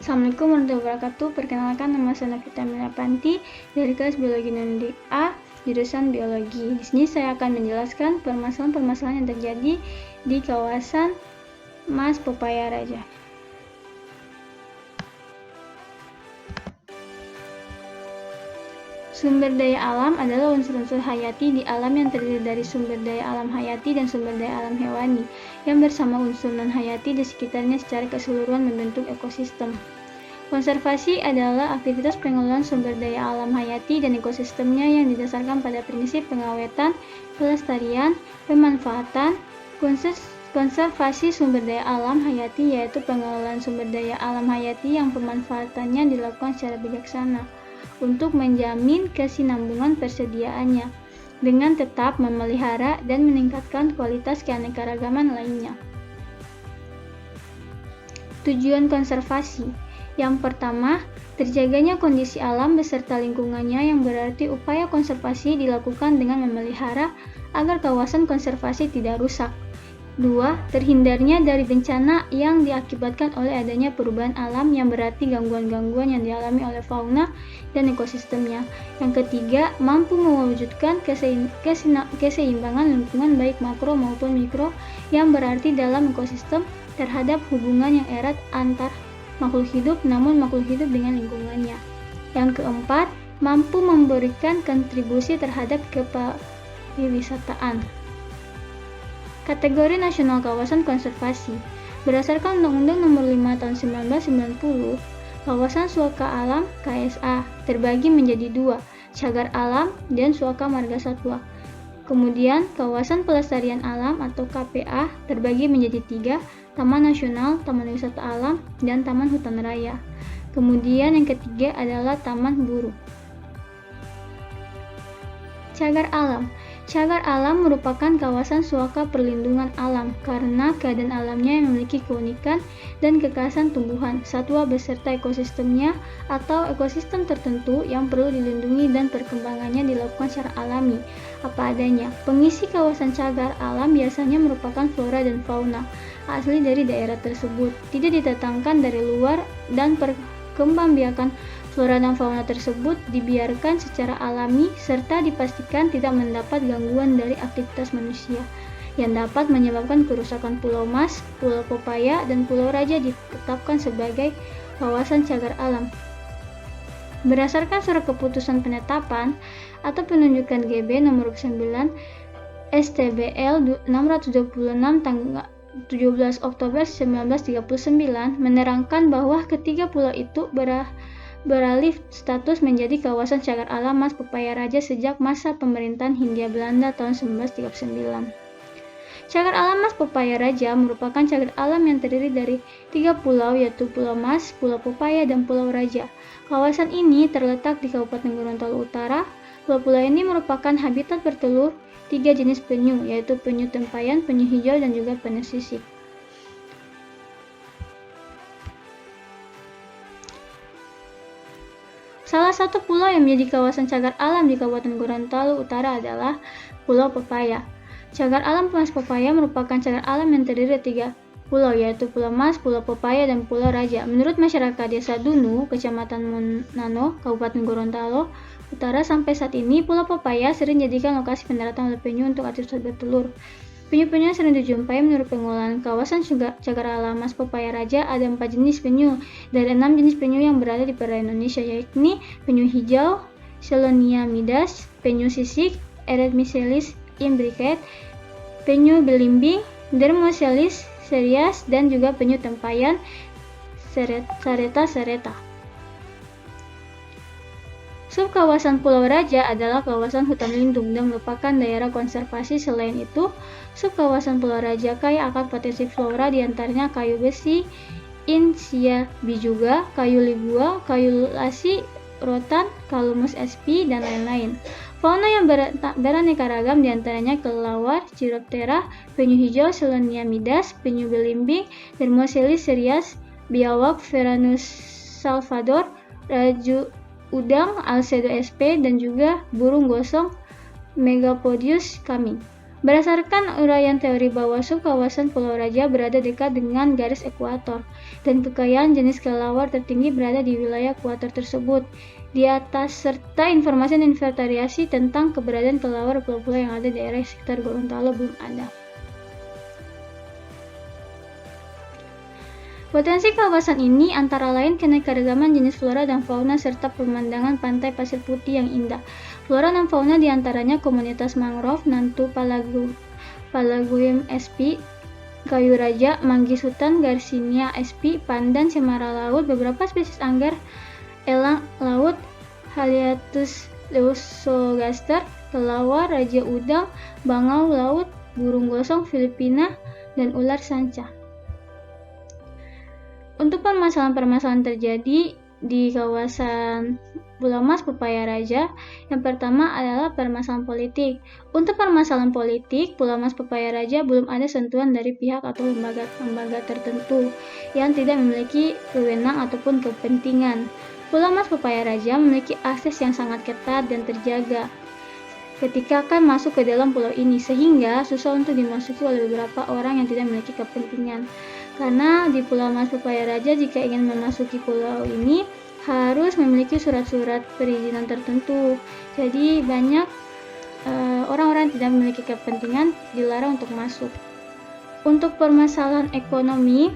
Assalamualaikum warahmatullahi wabarakatuh. Perkenalkan, nama saya Novita Melapanti dari kelas Biologi Non A, jurusan Biologi. Di sini saya akan menjelaskan permasalahan-permasalahan yang terjadi di kawasan Mas Pepaya Raja. Sumber daya alam adalah unsur-unsur hayati di alam yang terdiri dari sumber daya alam hayati dan sumber daya alam hewani, yang bersama unsur non-hayati di sekitarnya secara keseluruhan membentuk ekosistem. Konservasi adalah aktivitas pengelolaan sumber daya alam hayati dan ekosistemnya yang didasarkan pada prinsip pengawetan, pelestarian, pemanfaatan. Konservasi sumber daya alam hayati yaitu pengelolaan sumber daya alam hayati yang pemanfaatannya dilakukan secara bijaksana untuk menjamin kesinambungan persediaannya dengan tetap memelihara dan meningkatkan kualitas keanekaragaman lainnya. Tujuan konservasi. Yang pertama, terjaganya kondisi alam beserta lingkungannya, yang berarti upaya konservasi dilakukan dengan memelihara agar kawasan konservasi tidak rusak. 2. Terhindarnya dari bencana yang diakibatkan oleh adanya perubahan alam, yang berarti gangguan-gangguan yang dialami oleh fauna dan ekosistemnya. Yang ketiga, mampu mewujudkan keseimbangan lingkungan baik makro maupun mikro, yang berarti dalam ekosistem terhadap hubungan yang erat antar makhluk hidup namun makhluk hidup dengan lingkungannya. Yang keempat, mampu memberikan kontribusi terhadap kepariwisataan. Kategori Nasional Kawasan Konservasi. Berdasarkan Undang-Undang Nomor 5 Tahun 1990, Kawasan Suaka Alam (KSA) terbagi menjadi dua, Cagar Alam dan Suaka Marga Satwa. Kemudian, Kawasan Pelestarian Alam atau KPA terbagi menjadi tiga, Taman Nasional, Taman Wisata Alam, dan Taman Hutan Raya. Kemudian yang ketiga adalah Taman Buru. Cagar Alam. Cagar alam merupakan kawasan suaka perlindungan alam karena keadaan alamnya yang memiliki keunikan dan kekhasan tumbuhan, satwa beserta ekosistemnya atau ekosistem tertentu yang perlu dilindungi dan perkembangannya dilakukan secara alami, apa adanya. Pengisi kawasan cagar alam biasanya merupakan flora dan fauna asli dari daerah tersebut, tidak didatangkan dari luar, dan perkembangbiakan flora dan fauna tersebut dibiarkan secara alami serta dipastikan tidak mendapat gangguan dari aktivitas manusia yang dapat menyebabkan kerusakan Pulau Mas, Pulau Pepaya, dan Pulau Raja ditetapkan sebagai kawasan cagar alam. Berdasarkan surat keputusan penetapan atau penunjukan GB nomor 9 STBL 626 tanggal 17 Oktober 1939 menerangkan bahwa ketiga pulau itu beralih status menjadi kawasan cagar alam Mas Pepaya Raja sejak masa pemerintahan Hindia Belanda tahun 1939. Cagar alam Mas Pepaya Raja merupakan cagar alam yang terdiri dari tiga pulau, yaitu Pulau Mas, Pulau Pepaya, dan Pulau Raja. Kawasan ini terletak di Kabupaten Gorontalo Utara. Pulau-pulau ini merupakan habitat bertelur tiga jenis penyu, yaitu penyu tempayan, penyu hijau, dan juga penyu sisik. Salah satu pulau yang menjadi kawasan cagar alam di Kabupaten Gorontalo Utara adalah Pulau Pepaya. Cagar alam Mas Pepaya merupakan cagar alam yang terdiri dari tiga pulau, yaitu Pulau Mas, Pulau Pepaya, dan Pulau Raja. Menurut masyarakat Desa Dunu, Kecamatan Monano, Kabupaten Gorontalo Utara, sampai saat ini Pulau Pepaya sering dijadikan lokasi pendaratan oleh penyu untuk aktivitas bertelur. Penyu-penyu yang sering dijumpai menurut pengelolaan kawasan cagar alam Mas Pepaya Raja ada 4 jenis penyu dari 6 jenis penyu yang berada di perairan Indonesia, yakni penyu hijau, Selonia midas, penyu sisik, Eretmichelys imbricate, penyu belimbing, Dermocelis cereus, dan juga penyu tempayan, Sareta sereta. Subkawasan Pulau Raja adalah kawasan hutan lindung dan merupakan daerah konservasi. Selain itu, subkawasan Pulau Raja kaya akan potensi flora, diantaranya kayu besi, Insia bijuga, kayu ligua, kayu lasi, rotan, Calamus sp, dan lain-lain. Fauna yang beraneka ragam diantaranya kelelawar, Chiroptera, penyu hijau, Selonia midas, penyu belimbing, Dermocelis cereus, biawak, Varanus salvador, raju udang, Alcedo sp, dan juga burung gosong Megapodius kami. Berdasarkan uraian teori bahwa subkawasan Pulau Raja berada dekat dengan garis ekuator, dan kekayaan jenis kelelawar tertinggi berada di wilayah ekuator tersebut. Di atas serta informasi dan inventarisasi tentang keberadaan kelelawar pulau-pulau yang ada di daerah sekitar Gorontalo belum ada. Potensi kawasan ini antara lain keanekaragaman jenis flora dan fauna serta pemandangan pantai pasir putih yang indah. Flora dan fauna diantaranya komunitas mangrove, Nantu Palaguim sp, kayu raja, manggis hutan, Garcinia sp, pandan, cemara laut, beberapa spesies angger, elang laut, Haliatus leucogaster, kelawar, raja udang, bangau laut, burung gosong Filipina, dan ular sanca. Untuk permasalahan-permasalahan terjadi di kawasan Pulau Mas Pepaya Raja, yang pertama adalah permasalahan politik. Untuk permasalahan politik, Pulau Mas Pepaya Raja belum ada sentuhan dari pihak atau lembaga tertentu yang tidak memiliki wewenang ataupun kepentingan. Pulau Mas Pepaya Raja memiliki akses yang sangat ketat dan terjaga ketika akan masuk ke dalam pulau ini, sehingga susah untuk dimasuki oleh beberapa orang yang tidak memiliki kepentingan. Karena di Pulau Mas Pepaya Raja, jika ingin memasuki pulau ini harus memiliki surat-surat perizinan tertentu. Jadi banyak orang-orang yang tidak memiliki kepentingan dilarang untuk masuk. Untuk permasalahan ekonomi,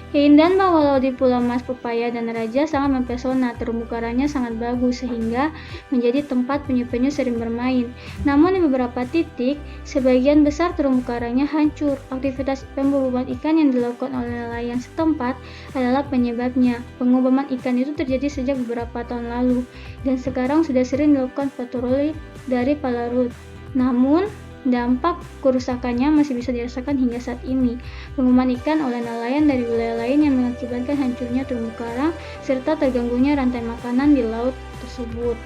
keindahan bawah laut di Pulau Mas Pepaya dan Raja sangat mempesona, terumbu karangnya sangat bagus sehingga menjadi tempat penyu-penyu sering bermain. Namun di beberapa titik, sebagian besar terumbu karangnya hancur. Aktivitas pemboboman ikan yang dilakukan oleh nelayan setempat adalah penyebabnya. Pengoboman ikan itu terjadi sejak beberapa tahun lalu, dan sekarang sudah sering dilakukan patroli dari Palarut. Namun, dampak kerusakannya masih bisa dirasakan hingga saat ini. Pengoboman ikan oleh nelayan dari wilayah lain yang mengakibatkan hancurnya terumbu karang serta terganggunya rantai makanan di laut tersebut.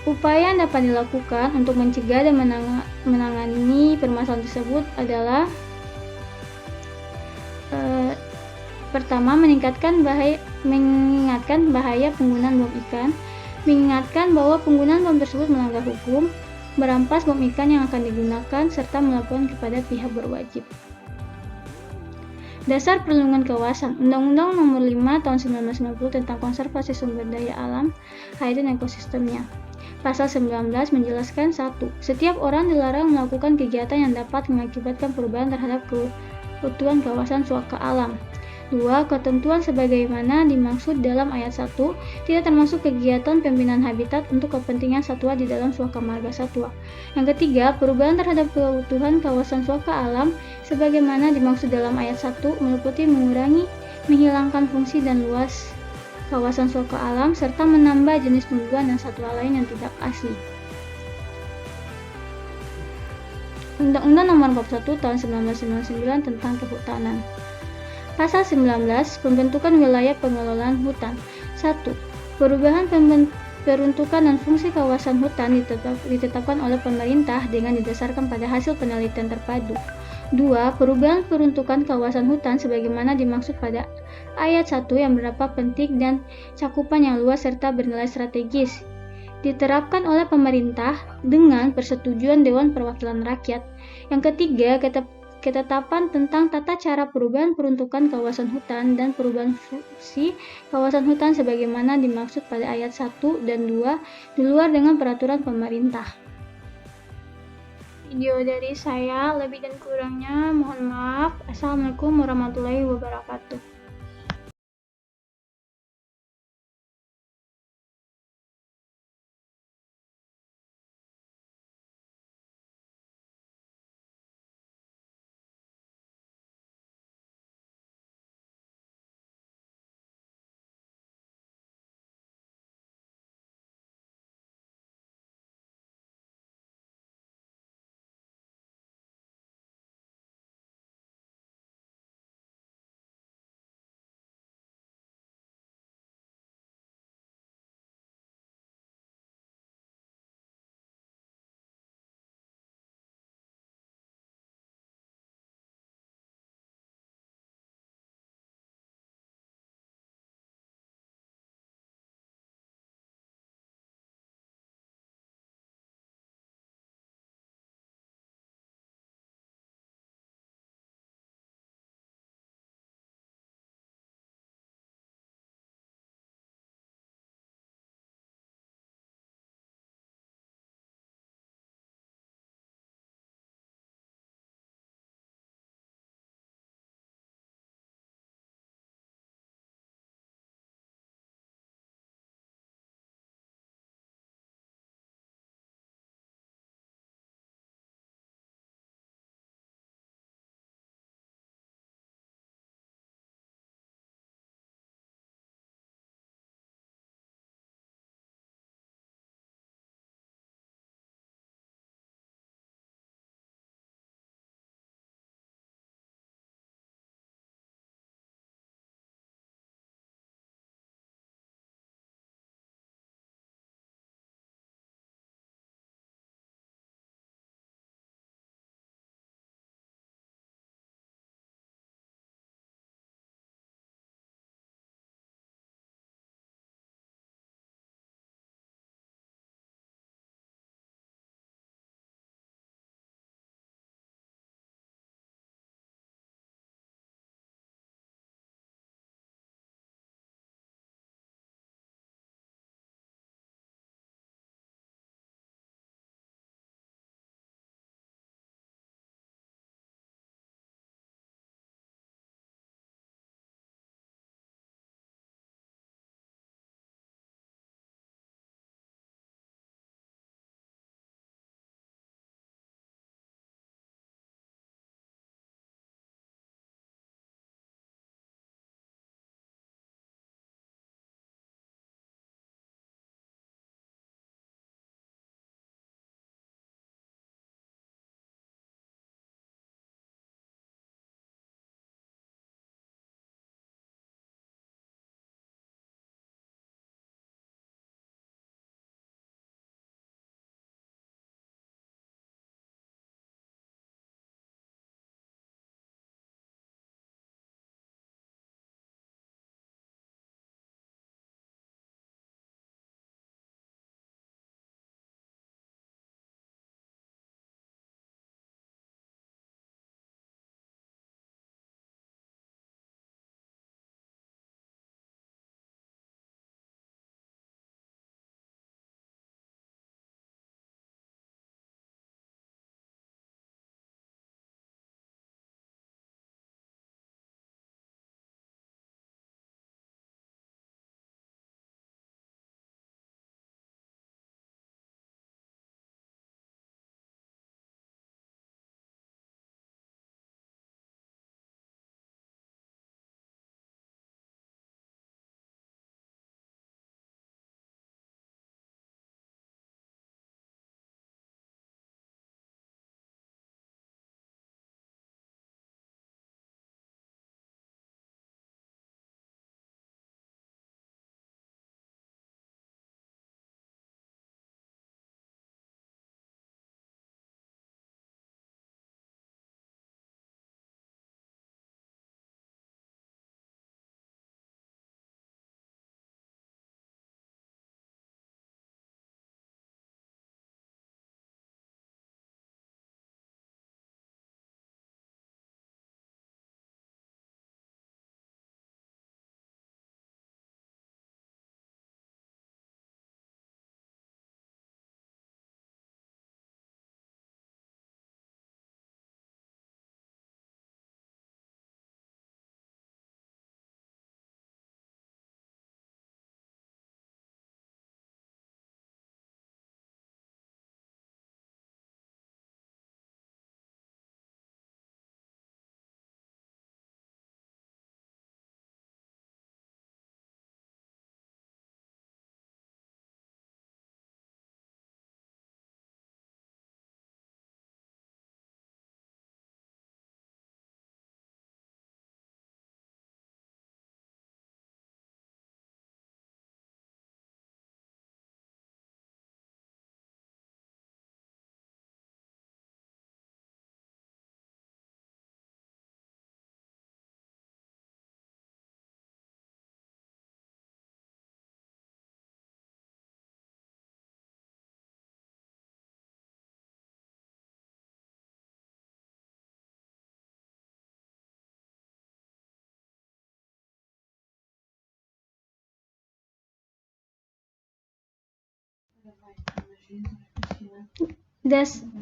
Upaya yang dapat dilakukan untuk mencegah dan menangani permasalahan tersebut adalah pertama, mengingatkan bahaya penggunaan bom ikan, mengingatkan bahwa penggunaan bom tersebut melanggar hukum, merampas bom ikan yang akan digunakan, serta melaporkan kepada pihak berwajib. Dasar perlindungan kawasan. Undang-Undang Nomor 5 Tahun 1990 tentang konservasi sumber daya alam, hayat dan ekosistemnya. Pasal 19 menjelaskan 1. Setiap orang dilarang melakukan kegiatan yang dapat mengakibatkan perubahan terhadap keutuhan kawasan suaka alam. 2. Ketentuan sebagaimana dimaksud dalam ayat 1 tidak termasuk kegiatan pembinaan habitat untuk kepentingan satwa di dalam suaka marga satwa. Yang ketiga, perubahan terhadap keutuhan kawasan suaka alam sebagaimana dimaksud dalam ayat 1 meliputi mengurangi, menghilangkan fungsi dan luas kawasan suaka alam serta menambah jenis tumbuhan dan satwa lain yang tidak asli. Undang-Undang Nomor 41 Tahun 1999 tentang Kehutanan. Pasal 19, pembentukan wilayah pengelolaan hutan. 1. Perubahan peruntukan dan fungsi kawasan hutan ditetapkan oleh pemerintah dengan didasarkan pada hasil penelitian terpadu. 2. Perubahan peruntukan kawasan hutan sebagaimana dimaksud pada ayat 1 yang berdampak penting dan cakupan yang luas serta bernilai strategis diterapkan oleh pemerintah dengan persetujuan Dewan Perwakilan Rakyat. Yang ketiga, ketetapan tentang tata cara perubahan peruntukan kawasan hutan dan perubahan fungsi kawasan hutan sebagaimana dimaksud pada ayat 1 dan 2 di luar dengan peraturan pemerintah. Video dari saya, lebih dan kurangnya mohon maaf. Assalamualaikum warahmatullahi wabarakatuh.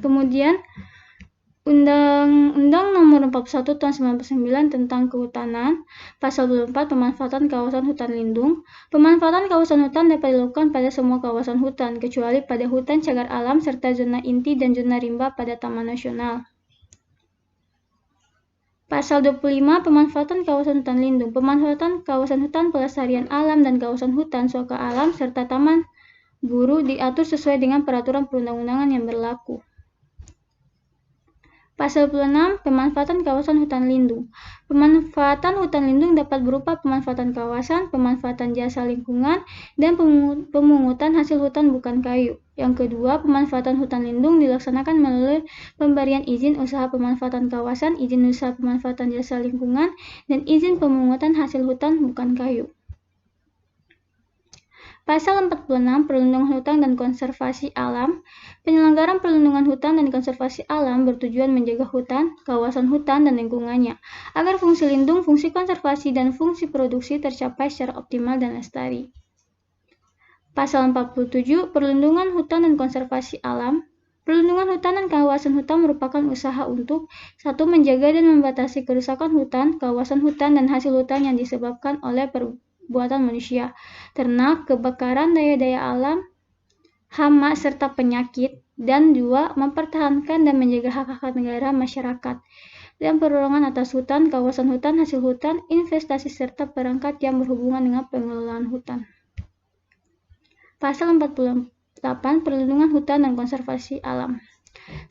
Kemudian Undang-Undang Nomor 41 Tahun 99 tentang Kehutanan, Pasal 24 Pemanfaatan Kawasan Hutan Lindung. Pemanfaatan kawasan hutan dapat dilakukan pada semua kawasan hutan, kecuali pada hutan cagar alam serta zona inti dan zona rimba pada Taman Nasional. Pasal 25 Pemanfaatan Kawasan Hutan Lindung. Pemanfaatan kawasan hutan pelestarian alam dan kawasan hutan suaka alam serta taman guru diatur sesuai dengan peraturan perundang-undangan yang berlaku. Pasal 26 Pemanfaatan Kawasan Hutan Lindung. Pemanfaatan hutan lindung dapat berupa pemanfaatan kawasan, pemanfaatan jasa lingkungan, dan pemungutan hasil hutan bukan kayu. Yang kedua, pemanfaatan hutan lindung dilaksanakan melalui pemberian izin usaha pemanfaatan kawasan, izin usaha pemanfaatan jasa lingkungan, dan izin pemungutan hasil hutan bukan kayu. Pasal 46 Perlindungan Hutan dan Konservasi Alam. Penyelenggaraan perlindungan hutan dan konservasi alam bertujuan menjaga hutan, kawasan hutan, dan lingkungannya, agar fungsi lindung, fungsi konservasi, dan fungsi produksi tercapai secara optimal dan lestari. Pasal 47 Perlindungan Hutan dan Konservasi Alam. Perlindungan hutan dan kawasan hutan merupakan usaha untuk 1. Menjaga dan membatasi kerusakan hutan, kawasan hutan, dan hasil hutan yang disebabkan oleh buatan manusia, ternak, kebakaran, daya-daya alam, hama, serta penyakit, dan 2. Mempertahankan dan menjaga hak-hak negara masyarakat dan perundangan atas hutan, kawasan hutan, hasil hutan, investasi, serta perangkat yang berhubungan dengan pengelolaan hutan. Pasal 48 Perlindungan hutan dan konservasi alam.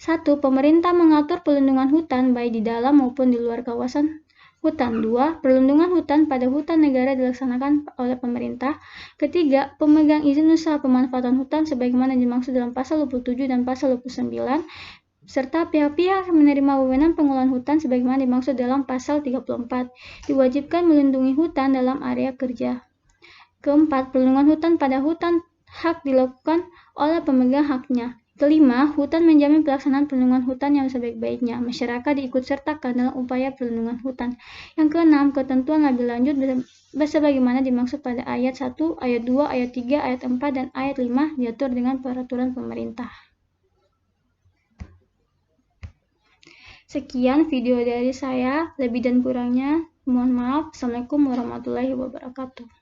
1. Pemerintah mengatur perlindungan hutan baik di dalam maupun di luar kawasan hutan. 2. Perlindungan hutan pada hutan negara dilaksanakan oleh pemerintah. Ketiga, pemegang izin usaha pemanfaatan hutan sebagaimana dimaksud dalam Pasal 27 dan Pasal 29, serta pihak-pihak yang menerima wewenang pengelolaan hutan sebagaimana dimaksud dalam Pasal 34, diwajibkan melindungi hutan dalam area kerja. Keempat, perlindungan hutan pada hutan hak dilakukan oleh pemegang haknya. Kelima, hutan menjamin pelaksanaan perlindungan hutan yang sebaik-baiknya. Masyarakat diikutsertakan dalam upaya perlindungan hutan. Yang keenam, ketentuan lebih lanjut sebagaimana dimaksud pada ayat 1, ayat 2, ayat 3, ayat 4, dan ayat 5 diatur dengan peraturan pemerintah. Sekian video dari saya, lebih dan kurangnya mohon maaf. Assalamualaikum warahmatullahi wabarakatuh.